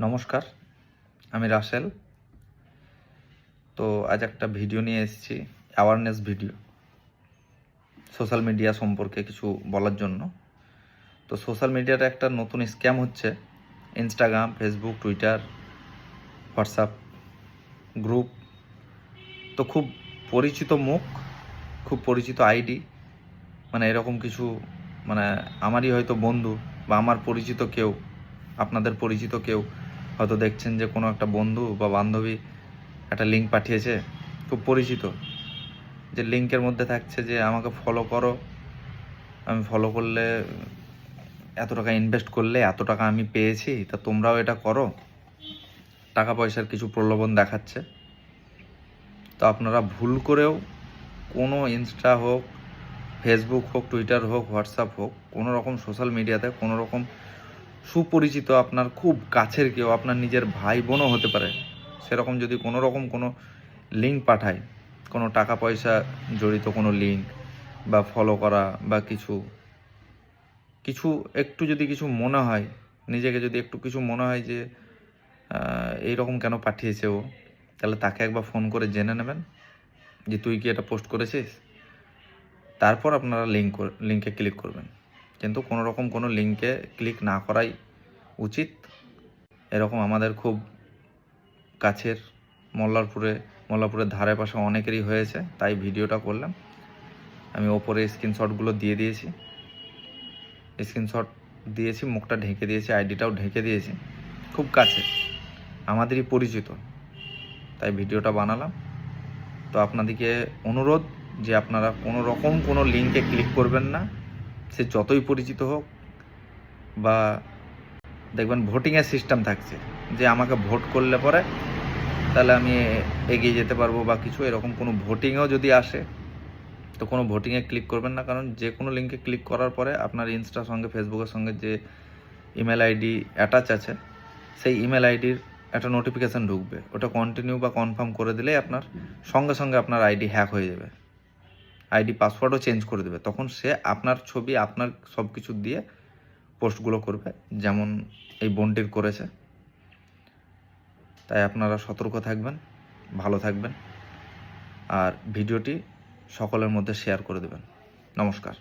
নমস্কার, আমি রাসেল। তো আজ একটা ভিডিও নিয়ে এসেছি, অ্যাওয়ারনেস ভিডিও, সোশ্যাল মিডিয়া সম্পর্কে কিছু বলার জন্য। তো সোশ্যাল মিডিয়াতে একটা নতুন স্ক্যাম হচ্ছে। Instagram, Facebook, Twitter, WhatsApp group, তো খুব পরিচিত মুখ, খুব পরিচিত আইডি, মানে এরকম কিছু, মানে আমারই হয়তো বন্ধু বা আমার পরিচিত কেউ, আপনাদের পরিচিত কেউ হয়তো দেখছেন যে কোনো একটা বন্ধু বা বান্ধবী একটা লিঙ্ক পাঠিয়েছে, খুব পরিচিত, যে লিঙ্কের মধ্যে থাকছে যে আমাকে ফলো করো, আমি ফলো করলে এত টাকা ইনভেস্ট করলে এত টাকা আমি পেয়েছি, তা তোমরাও এটা করো, টাকা পয়সার কিছু প্রলোভন দেখাচ্ছে। তো আপনারা ভুল করেও কোনো ইনস্টা হোক, ফেসবুক হোক, টুইটার হোক, হোয়াটসঅ্যাপ হোক, কোনো রকম সোশ্যাল মিডিয়াতে কোনো রকম সুপরিচিত আপনার খুব কাছের কেউ, আপনার নিজের ভাই বোনও হতে পারে, সেরকম যদি কোনো রকম কোনো লিঙ্ক পাঠায়, কোনো টাকা পয়সা জড়িত কোনো লিঙ্ক বা ফলো করা বা কিছু একটু যদি কিছু মনে হয়, নিজেকে যদি একটু কিছু মনে হয় যে এইরকম কেন পাঠিয়েছে ও, তাহলে তাকে একবার ফোন করে জেনে নেবেন যে তুই কি এটা পোস্ট করেছিস। তারপর আপনারা লিঙ্কে ক্লিক করবেন, কিন্তু কোনো রকম কোনো লিঙ্কে ক্লিক না করাই উচিত। এরকম আমাদের খুব কাছের মোল্লারপুরের ধারে পাশে অনেকেরই হয়েছে, তাই ভিডিওটা করলাম। আমি ওপরে স্ক্রিনশটগুলো দিয়ে দিয়েছি, মুখটা ঢেকে দিয়েছি, আইডিটাও ঢেকে দিয়েছি, খুব কাছে আমাদেরই পরিচিত, তাই ভিডিওটা বানালাম। তো আপনাদেরকে অনুরোধ যে আপনারা কোনো রকম কোনো লিঙ্কে ক্লিক করবেন না, সে যতই পরিচিত হোক। বা দেখবেন ভোটিংয়ের সিস্টেম থাকছে যে আমাকে ভোট করলে পরে তাহলে আমি এগিয়ে যেতে পারবো বা কিছু, এরকম কোনো ভোটিংও যদি আসে তো কোনো ভোটিংয়ে ক্লিক করবেন না, কারণ যে কোনো লিঙ্কে ক্লিক করার পরে আপনার ইনস্টার সঙ্গে, ফেসবুকের সঙ্গে যে ইমেল আইডি অ্যাটাচ আছে, সেই ইমেল আইডির একটা নোটিফিকেশান ঢুকবে, ওটা কন্টিনিউ বা কনফার্ম করে দিলেই আপনার সঙ্গে সঙ্গে আপনার আইডি হ্যাক হয়ে যাবে, আইডি পাসওয়ার্ডও চেঞ্জ করে দেবে। তখন সে আপনার ছবি, আপনার সব কিছু দিয়ে পোস্টগুলো করবে, যেমন এই বোনটির করেছে। তাই আপনারা সতর্ক থাকবেন, ভালো থাকবেন, আর ভিডিওটি সকলের মধ্যে শেয়ার করে দেবেন। নমস্কার।